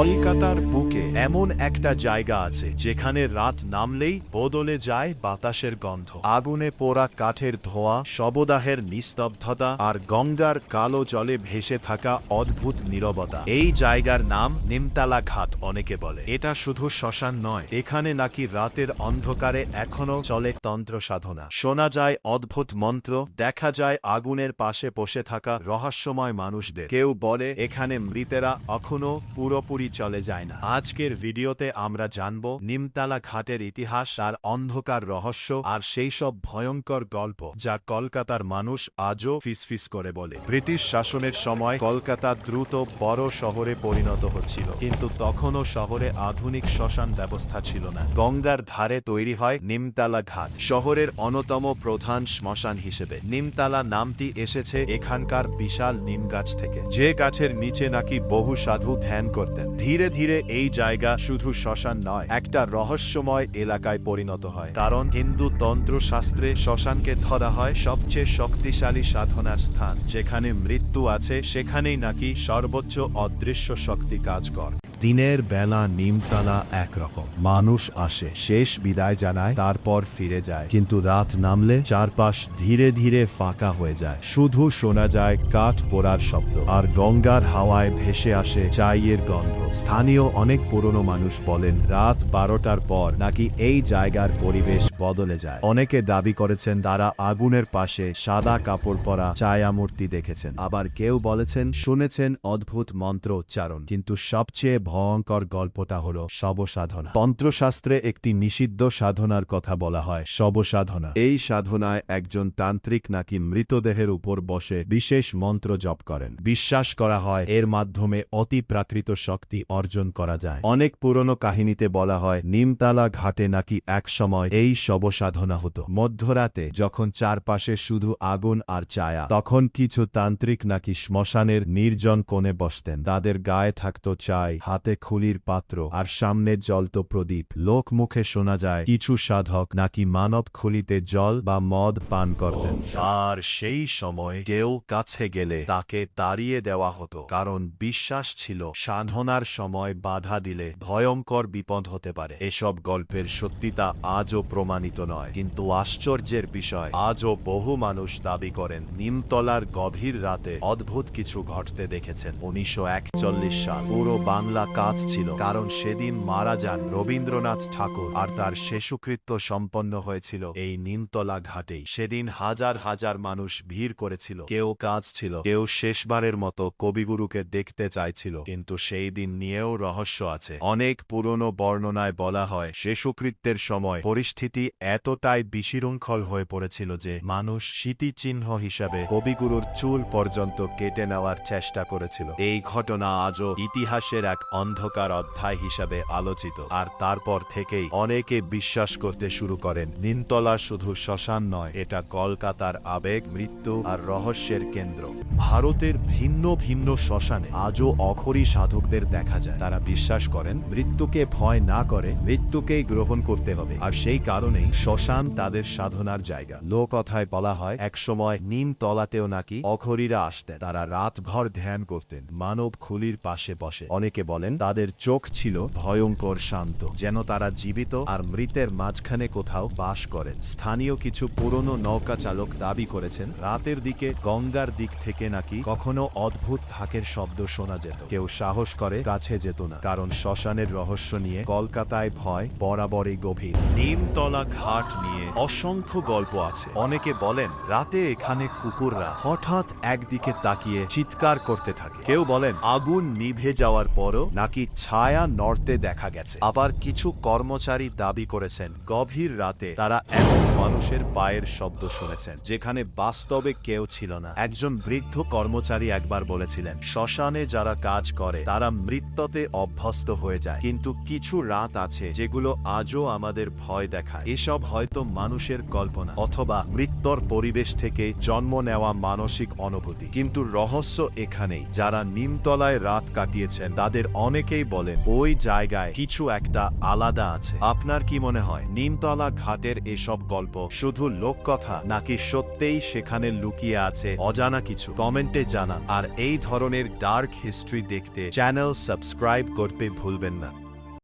কলকাতার বুকে এমন একটা জায়গা আছে যেখানে রাত নামলেই বদলে যায় বাতাসের গন্ধ, আগুনে পোড়া কাঠের ধোঁয়া, শবদাহের নিস্তব্ধতা আর গঙ্গার কালো জলে ভেসে থাকা অদ্ভুত নীরবতা। এই জায়গার নাম নিমতলা ঘাট। অনেকে বলে এটা শুধু শ্মশান নয়, এখানে নাকি রাতের অন্ধকারে এখনো চলে তন্ত্র সাধনা, শোনা যায় অদ্ভুত মন্ত্র, দেখা যায় আগুনের পাশে বসে থাকা রহস্যময় মানুষদের। কেউ বলে এখানে মৃতেরা এখনো পুরোপুরি চলে যায় না। আজকের ভিডিওতে আমরা জানব নিমতলা ঘাটের ইতিহাস, তার অন্ধকার রহস্য আর সেই সব ভয়ঙ্কর গল্প যা কলকাতার মানুষ আজও ফিসফিস করে বলে। ব্রিটিশ শাসনের সময় কলকাতা দ্রুত বড় শহরে পরিণত হচ্ছিল, কিন্তু তখনও শহরে আধুনিক শ্মশান ব্যবস্থা ছিল না। গঙ্গার ধারে তৈরি হয় নিমতলা ঘাট, শহরের অন্যতম প্রধান শ্মশান হিসেবে। নিমতলা নামটি এসেছে এখানকার বিশাল নিম গাছ থেকে, যে গাছের নিচে নাকি বহু সাধু ধ্যান করতেন। ধীরে ধীরে এই জায়গা শুধু শ্মশান নয়, একটা রহস্যময় এলাকায় পরিণত হয়, কারণ হিন্দু তন্ত্র শাস্ত্রে শ্মশানকে ধরা হয় সবচেয়ে শক্তিশালী সাধনার স্থান। যেখানে মৃত্যু আছে সেখানেই নাকি সর্বোচ্চ অদৃশ্য শক্তি কাজ করে। দিনের বেলা নিমতলা একরকম, মানুষ আসে, শেষ বিদায় জানায়, তারপর ফিরে যায়। কিন্তু রাত নামলে চারপাশ ধীরে ধীরে ফাঁকা হয়ে যায়, শুধু শোনা যায় কাঠ পোড়ার শব্দ আর গঙ্গার হাওয়ায় ভেসে আসে চায়ের গন্ধ। স্থানীয় অনেক পুরনো মানুষ বলেন রাত 12টার পর নাকি এই জায়গার পরিবেশ বদলে যায়। অনেকে দাবি করেছেন তারা আগুনের পাশে সাদা কাপড় পরা ছায়ামূর্তি দেখেছেন, আবার কেউ বলেছেন শুনেছেন অদ্ভুত মন্ত্র উচ্চারণ। কিন্তু সবচেয়ে ভয়ঙ্কর গল্পটা হলো শবসাধনা। তন্ত্রশাস্ত্রে একটি নিষিদ্ধ সাধনার কথা বলা হয়, শবসাধনা। এই সাধনায় একজন তান্ত্রিক নাকি মৃতদেহের উপর বসে বিশেষ মন্ত্র জপ করেন। বিশ্বাস করা হয় এর মাধ্যমে অতি প্রাকৃত শক্তি অর্জন করা যায়। অনেক পুরনো কাহিনীতে বলা হয় নিমতলা ঘাটে নাকি একসময় এই শবসাধনা হতো। মধ্যরাতে যখন চারপাশে শুধু আগুন আর ছায়া, তখন কিছু তান্ত্রিক নাকি শ্মশানের নির্জন কোণে বসতেন। তাদের গায়ে থাকত চাই, হাতে খুলির পাত্র আর সামনে জ্বলত প্রদীপ। লোক মুখে শোনা যায় কিছু সাধক নাকি মানব খুলিতে জল বা মদ পান করতেন, আর সেই সময় কেউ কাছে গেলে তাকে তাড়িয়ে দেওয়া হতো, কারণ বিশ্বাস ছিল সাধনার সময় বাধা দিলে ভয়ঙ্কর বিপদ হতে পারে। এসব গল্পের সত্যিতা আজও প্রমাণিত নয়, কিন্তু আশ্চর্যের বিষয় আজও বহু মানুষ দাবি করেন নিমতলার গভীর রাতে অদ্ভুত কিছু ঘটতে দেখেছেন। 1941 সাল পুরো বাংলা কাজ ছিল, কারণ সেদিন মারা যান রবীন্দ্রনাথ ঠাকুর, আর তার শেষকৃত্য সম্পন্ন হয়েছিল এই নিমতলা ঘাটেই। সেদিন হাজার হাজার মানুষ ভিড় করেছিল, কেউ কাজ ছিল, কেউ শেষবারের মতো কবিগুরুকে দেখতে চাইছিল। কিন্তু সেই দিন নিয়েও রহস্য আছে। অনেক পুরনো বর্ণনায় বলা হয় শেষকৃত্যের সময় পরিস্থিতি এতটাই বিশৃঙ্খল হয়ে পড়েছিল যে মানুষ স্মৃতিচিহ্ন হিসাবে কবিগুরুর চুল পর্যন্ত কেটে নেওয়ার চেষ্টা করেছিল। এই ঘটনা আজও ইতিহাসের এক অন্ধকার অধ্যায় হিসাবে আলোচিত, আর তারপর থেকেই অনেকে বিশ্বাস করতে শুরু করেন নিমতলা শুধু শ্মশান নয়, এটা কলকাতার আবেগ, মৃত্যু আর রহস্যের কেন্দ্র। ভারতের ভিন্ন ভিন্ন শ্মশানে আজও অঘরী সাধকদের দেখা যায়। তারা বিশ্বাস করেন মৃত্যুকে ভয় না করে মৃত্যুকেই গ্রহণ করতে হবে, আর সেই কারণেই শ্মশান তাদের সাধনার জায়গা। লোকথায় বলা হয় একসময় নিমতলাতেও নাকি অঘরীরা আসতেন। তারা রাতভর ধ্যান করতেন মানব খুলির পাশে বসে। অনেকে বলেন তাদের চোখ ছিল ভয়ঙ্কর শান্ত, যেন তারা জীবিত আর মৃতের মাঝখানে কোথাও বাস করেন। স্থানীয় কিছু পুরনো নৌকা চালক দাবি করেছেন রাতের দিকে গঙ্গার দিক থেকে নাকি কখনো অদ্ভুত ঢাকের শব্দ শোনা যেত। কেউ সাহস করে কাছে যেত না, কারণ শ্মশানের রহস্য নিয়ে কলকাতায় ভয় বরাবরই গভীর। নিমতলা ঘাট নিয়ে অসংখ্য গল্প আছে। অনেকে বলেন রাতে এখানে কুকুররা হঠাৎ একদিকে তাকিয়ে চিৎকার করতে থাকে। কেউ বলেন আগুন নিভে যাওয়ার পরও নাকি ছায়া নড়তে দেখা গেছে। আবার কিছু কর্মচারী দাবি করেছেন গভীর রাতে তারা এমন মানুষের পায়ের শব্দ শুনেছেন যেখানে বাস্তবে কেউ ছিল না। একজন বৃদ্ধ কর্মচারী একবার বলেছিলেন শ্মশানে যারা কাজ করে তারা মৃত্যুতে অভ্যস্ত হয়ে যায়, কিন্তু কিছু রাত আছে যেগুলো আজও আমাদের ভয় দেখায়। এসব হয়তো মানুষের কল্পনা অথবা মৃত্যুর পরিবেশ থেকে জন্ম নেওয়া মানসিক অনুভূতি। কিন্তু রহস্য এখানেই, যারা নিমতলায় রাত কাটিয়েছেন তাদের অনেকেই বলেন ওই জায়গায় কিছু একটা আলাদা আছে। আপনার কি মনে হয় নিমতলা ঘাটের এসব গল্প গল্প, শুধু লোককথা, নাকি সত্যিই সেখানে লুকিয়ে আছে অজানা কিছু? কমেন্টে জানান। আর এই ধরনের ডার্ক হিস্ট্রি দেখতে চ্যানেল সাবস্ক্রাইব করতে ভুলবেন না।